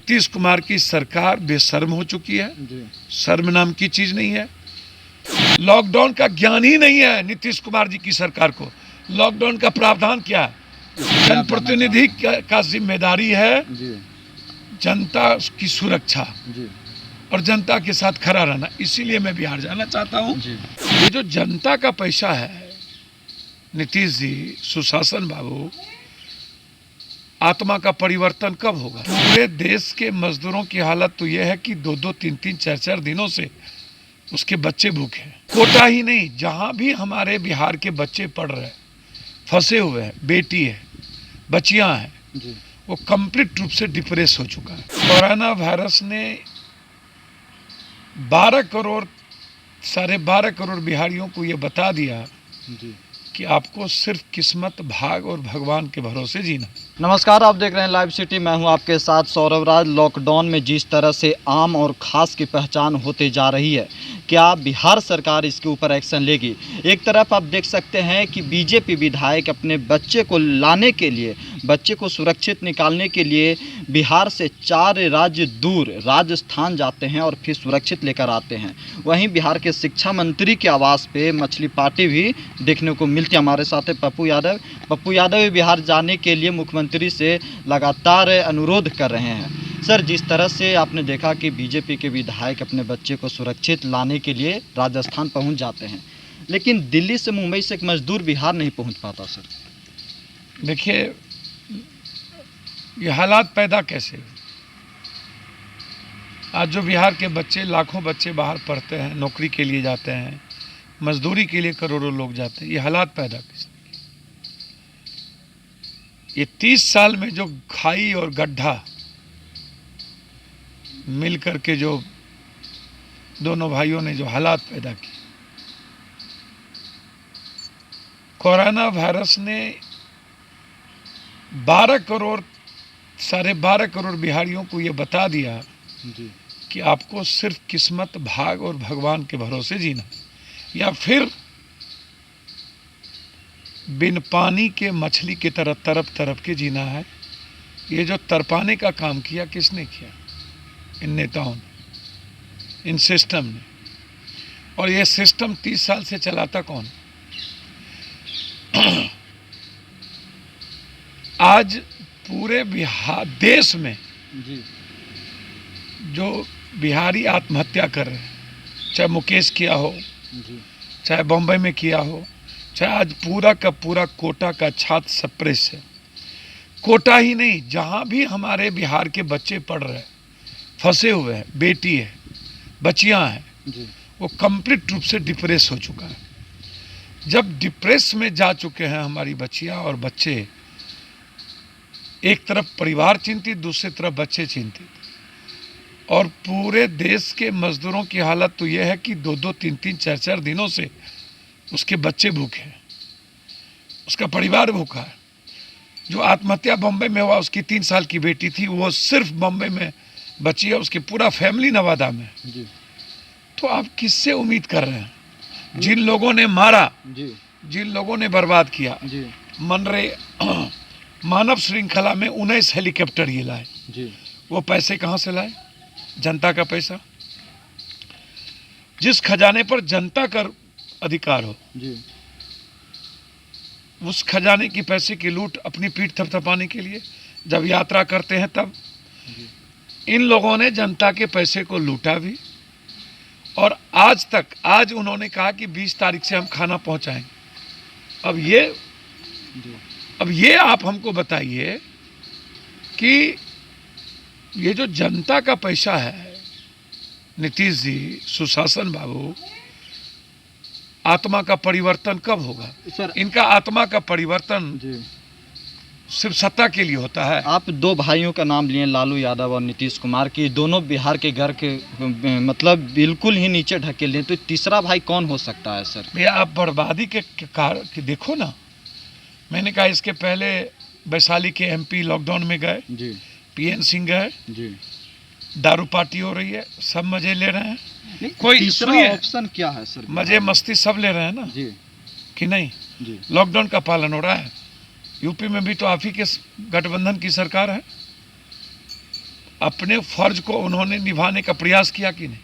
नीतीश कुमार की सरकार बेशर्म हो चुकी है। शर्म नाम की चीज नहीं है। लॉकडाउन का ज्ञान ही नहीं है नीतीश कुमार जी की सरकार को। लॉकडाउन का प्रावधान क्या है? जनप्रतिनिधि का जिम्मेदारी है जनता की सुरक्षा और जनता के साथ खड़ा रहना। इसीलिए मैं बिहार जाना चाहता हूँ। ये जो जनता का पैसा है, नीतीश जी, सुशासन बाबू, आत्मा का परिवर्तन कब होगा? पूरे देश के मजदूरों की हालत तो यह है कि 2-2, 3-3, 4-4 दिनों से उसके बच्चे भूखे हैं। कोटा ही नहीं, जहां भी हमारे बिहार के बच्चे पढ़ रहे हैं, फंसे हुए हैं, बेटी है, बच्चियां हैं, वो कंप्लीट रूप से डिप्रेस हो चुका है। कोरोना वायरस ने 12 करोड़, 12.5 करोड़ बिहारियों को ये बता दिया कि आपको सिर्फ किस्मत, भाग और भगवान के भरोसे जीना। नमस्कार, आप देख रहे हैं लाइव सिटी। मैं हूं आपके साथ सौरभ राज। लॉकडाउन में जिस तरह से आम और खास की पहचान होते जा रही है, क्या बिहार सरकार इसके ऊपर एक्शन लेगी? एक तरफ आप देख सकते हैं कि बीजेपी विधायक अपने बच्चे को लाने के लिए, बच्चे को सुरक्षित निकालने के लिए बिहार से 4 राज्य दूर राजस्थान जाते हैं और फिर सुरक्षित लेकर आते हैं। वहीं बिहार के शिक्षा मंत्री के आवास पे मछली पार्टी भी देखने को मिलती है। हमारे साथ है पप्पू यादव। पप्पू यादव भी बिहार जाने के लिए मुख्यमंत्री से लगातार अनुरोध कर रहे हैं। सर, जिस तरह से आपने देखा कि बीजेपी के विधायक अपने बच्चे को सुरक्षित लाने के लिए राजस्थान पहुंच जाते हैं, लेकिन दिल्ली से, मुंबई से एक मजदूर बिहार नहीं पहुंच पाता। सर देखिए, ये हालात पैदा कैसे? आज जो बिहार के बच्चे, लाखों बच्चे बाहर पढ़ते हैं, नौकरी के लिए जाते हैं, मजदूरी के लिए करोड़ों लोग जाते हैं, ये हालात पैदा कैसे? ये 30 साल में जो खाई और गड्ढा मिल करके जो दोनों भाइयों ने जो हालात पैदा किए, कोरोना वायरस ने 12 करोड़, 12.5 करोड़ बिहारियों को ये बता दिया कि आपको सिर्फ किस्मत, भाग और भगवान के भरोसे जीना, या फिर बिन पानी के मछली की तरह तरफ के जीना है। ये जो तरपाने का काम किया, किसने किया? इन नेताओं ने, इन सिस्टम ने। और ये सिस्टम 30 साल से चलाता कौन? आज पूरे बिहार देश में जो बिहारी आत्महत्या कर रहे हैं, चाहे मुकेश किया हो, चाहे बॉम्बे में किया हो, चाहे आज पूरा का पूरा कोटा का छात्र सप्रेस है। कोटा ही नहीं, जहां भी हमारे बिहार के बच्चे पढ़ रहे हैं, फंसे हुए हैं, बेटी है, बच्चियां हैं, वो कंप्लीट रूप से डिप्रेस हो चुका है। जब डिप्रेस में जा चुके हैं हमारी बच्चियां और बच्चे, एक तरफ परिवार चिंतित, दूसरी तरफ बच्चे चिंतित, और पूरे देश के मजदूरों की हालत तो यह है कि 2-2, 3-3, 4-4 दिनों से उसके बच्चे भूखे हैं, उसका परिवार भूखा है। जो आत्महत्या बॉम्बे में हुआ, उसकी 3 साल की बेटी थी, वो सिर्फ बॉम्बे में बची है, उसकी पूरा फैमिली नवादा में। तो आप किससे उम्मीद कर रहे हैं? जिन लोगों ने मारा, जिन लोगों ने बर्बाद किया, मानव श्रृंखला में 19 हेलीकॉप्टर ये लाए, वो पैसे कहां से लाए? जनता का पैसा। जिस खजाने पर जनता का अधिकार हो, उस खजाने की पैसे की लूट अपनी पीठ थपथपाने के लिए जब यात्रा करते हैं, तब इन लोगों ने जनता के पैसे को लूटा भी। और आज उन्होंने कहा कि 20 तारीख से हम खाना पहुंचाएंगे। अब ये आप हमको बताइए कि ये जो जनता का पैसा है, नीतीश जी, सुशासन बाबू, आत्मा का परिवर्तन कब होगा? सर, इनका आत्मा का परिवर्तन सिर्फ सत्ता के लिए होता है। आप 2 भाइयों का नाम लिए, लालू यादव और नीतीश कुमार, की दोनों बिहार के घर के मतलब बिल्कुल ही नीचे ढकेल दें, तो तीसरा भाई कौन हो सकता है? सर भैया, आप बर्बादी के देखो ना। मैंने कहा इसके पहले वैशाली के MP लॉकडाउन में गए, PN सिंह गए, दारू पार्टी हो रही है, सब मजे ले रहे हैं। कोई तीसरा ऑप्शन क्या है? सर मजे मस्ती सब ले रहे हैं ना, कि नहीं? लॉकडाउन का पालन हो रहा है। यूपी में भी तो आप ही के गठबंधन की सरकार है। अपने फर्ज को उन्होंने निभाने का प्रयास किया कि नहीं?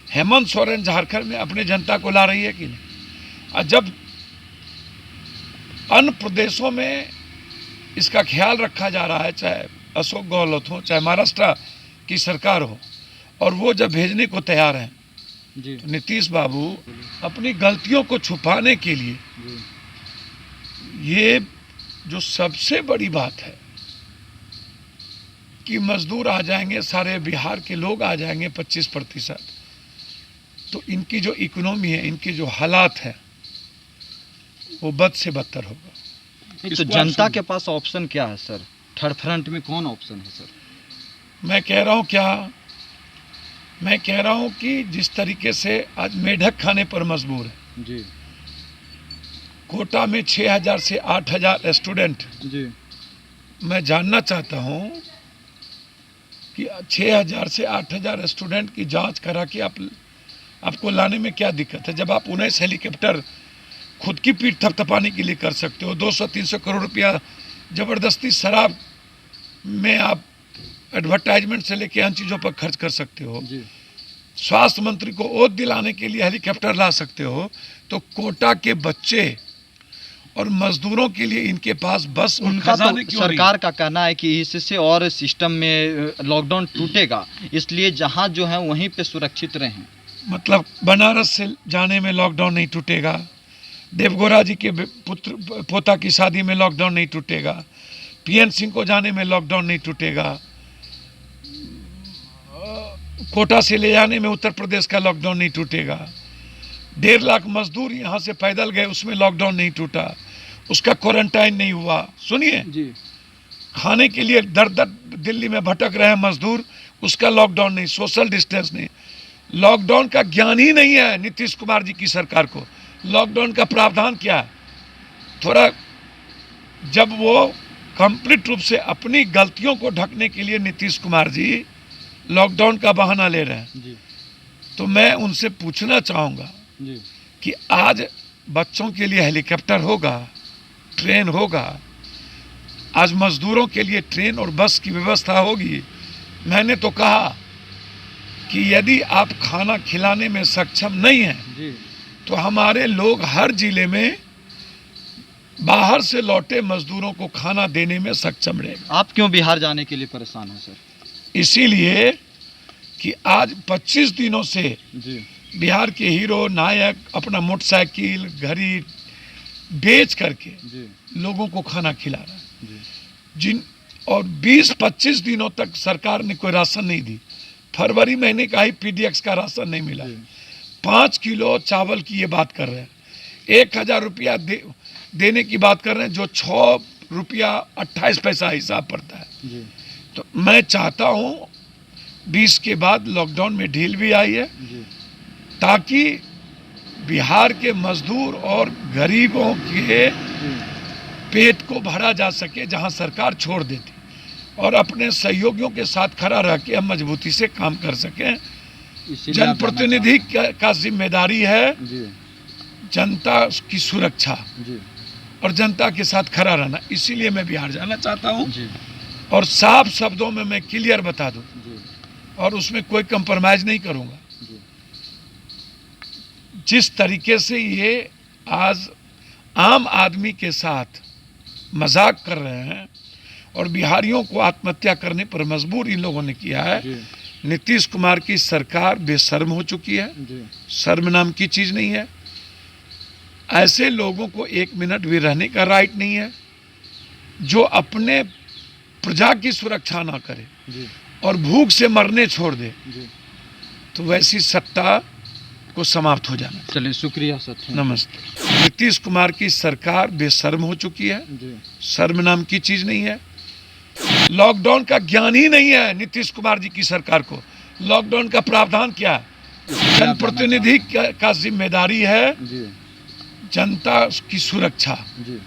हेमंत सोरेन झारखंड में अपने जनता को ला रही है कि नहीं? और जब अन्य प्रदेशों में इसका ख्याल रखा जा रहा है, चाहे अशोक गहलोत हो, चाहे महाराष्ट्र की सरकार हो, और वो जब भेजने को तैयार हैं, जी तो नीतीश बाबू अपनी गलतियों को छुपाने के लिए ये जो सबसे बड़ी बात है कि मजदूर आ जाएंगे, सारे बिहार के लोग आ जाएंगे 25%, तो इनकी जो इकोनॉमी है, इनके जो हालात है, वो बद से बदतर होगा। तो इसको जनता आप के पास ऑप्शन क्या है सर? थर्ड फ्रंट में कौन ऑप्शन है सर? मैं कह रहा हूँ मैं कह रहा हूँ कि जिस तरीके से आज मेढक खाने पर मजबूर है, जी कोटा में 6000 से 8000 स्टूडेंट, जी मैं जानना चाहता हूँ कि 6000 से 8000 स्टूडेंट की जांच करा के आपको लाने में क्या दिक्कत है, जब आप 19 हेलीकॉप्टर खुद की पीठ थपथपाने के लिए कर सकते हो, 200-300 करोड़ रुपया ज़बरदस्ती शराब में आप एडवर्टाइजमेंट से लेके अन्य चीज़ों पर खर्च कर सकते हो, जी स्वास्थ्य मंत्री को ओथ दिलाने के लिए हेलीकॉप्टर ला सकते हो, तो कोटा के बच्चे और मजदूरों के लिए इनके पास बस और उनका खजाने तो क्यों नहीं? सरकार का कहना है कि इससे और सिस्टम में लॉकडाउन टूटेगा, इसलिए जहां जो है वहीं पे सुरक्षित रहें। मतलब बनारस से जाने में लॉकडाउन नहीं टूटेगा, देवगौड़ा जी के पुत्र पोता की शादी में लॉकडाउन नहीं टूटेगा, पीएन सिंह को जाने में लॉकडाउन नहीं टूटेगा, कोटा से ले जाने में उत्तर प्रदेश का लॉकडाउन नहीं टूटेगा, 1.5 लाख मजदूर यहाँ से पैदल गए, उसमें लॉकडाउन नहीं टूटा, उसका क्वारंटाइन नहीं हुआ। सुनिए, जी खाने के लिए दर दर दिल्ली में भटक रहे हैं मजदूर, उसका लॉकडाउन नहीं, सोशल डिस्टेंस नहीं। लॉकडाउन का ज्ञान ही नहीं है नीतीश कुमार जी की सरकार को। लॉकडाउन का प्रावधान क्या है? थोड़ा जब वो कंप्लीट रूप से अपनी गलतियों को ढकने के लिए नीतीश कुमार जी लॉकडाउन का बहाना ले रहे हैं, जी तो मैं उनसे पूछना चाहूँगा जी कि आज बच्चों के लिए हेलीकॉप्टर होगा, ट्रेन होगा, आज मजदूरों के लिए ट्रेन और बस की व्यवस्था होगी। मैंने तो कहा कि यदि आप खाना खिलाने में सक्षम नहीं हैं, जी तो हमारे लोग हर जिले में बाहर से लौटे मजदूरों को खाना देने में सक्षम रहेगा। आप क्यों बिहार जाने के लिए परेशान हैं सर? इसीलिए कि आज 25 दिनों से जी बिहार के हीरो नायक अपना मोटरसाइकिल, घड़ी बेच करके जी लोगों को खाना खिला रहा है, जी और 20-25 दिनों तक सरकार ने कोई राशन नहीं दी। फरवरी महीने का ही पीडीएक्स का राशन नहीं मिला। 5 किलो चावल की ये बात कर रहे हैं, 1000 रुपया देने की बात कर रहे हैं, जो 6 रुपया 28 पैसा हिसाब पड़ता है। जी तो मैं चाहता हूँ 20 के बाद लॉकडाउन में ढील भी आई है, जी ताकि बिहार के मजदूर और गरीबों के पेट को भरा जा सके, जहां सरकार छोड़ देती, और अपने सहयोगियों के साथ खड़ा रह के हम मजबूती से काम कर सकें। इसीलिए आप जनप्रतिनिधि का जिम्मेदारी है जी जनता की सुरक्षा जी और जनता के साथ खड़ा रहना। इसीलिए मैं बिहार जाना चाहता हूँ, जी और साफ शब्दों में मैं क्लियर बता दूँ, जी और उसमें कोई कंप्रोमाइज नहीं करूँगा। जी जिस तरीके से ये आज आम आदमी के साथ मजाक कर रहे हैं और बिहारियों को आत्महत्या करने पर मजबूर इन लोगों ने किया है, जी नीतीश कुमार की सरकार बेशर्म हो चुकी है। जी शर्म नाम की चीज़ नहीं है। ऐसे लोगों को 1 मिनट भी रहने का राइट नहीं है जो अपने प्रजा की सुरक्षा ना करे जी और भूख से मरने छोड़ दे, जी तो वैसी सत्ता को समाप्त हो जाना। चलिए, शुक्रिया सर। नमस्ते। नीतीश कुमार की सरकार बेशर्म हो चुकी है। जी शर्म नाम की चीज़ नहीं है। लॉकडाउन का ज्ञान ही नहीं है नीतीश कुमार जी की सरकार को। लॉकडाउन का प्रावधान क्या है? जनप्रतिनिधि का जिम्मेदारी है जी जनता की सुरक्षा जी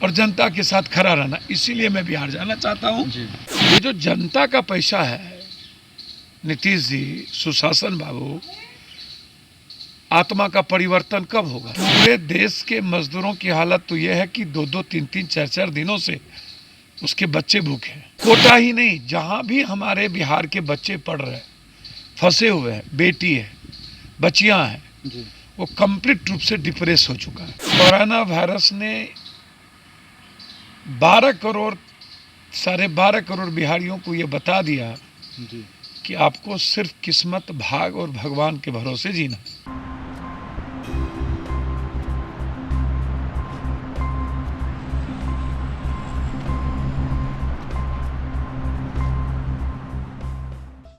और जनता के साथ खड़ा रहना। इसीलिए मैं बिहार जाना चाहता हूँ। जी ये जो जनता का पैसा है, नीतीश जी, सुशासन बाबू, आत्मा का परिवर्तन कब होगा? पूरे देश के मजदूरों की हालत तो यह है कि 2-2, 3-3, 4-4 दिनों से उसके बच्चे भूखे हैं। कोटा ही नहीं, जहाँ भी हमारे बिहार के बच्चे पढ़ रहे हैं, फंसे हुए हैं, बेटी है, बच्चियाँ हैं, जी वो कंप्लीट रूप से डिप्रेस हो चुका है। कोरोना वायरस ने 12 करोड़ 12.5 करोड़ बिहारियों को ये बता दिया जी कि आपको सिर्फ किस्मत, भाग और भगवान के भरोसे जीना है।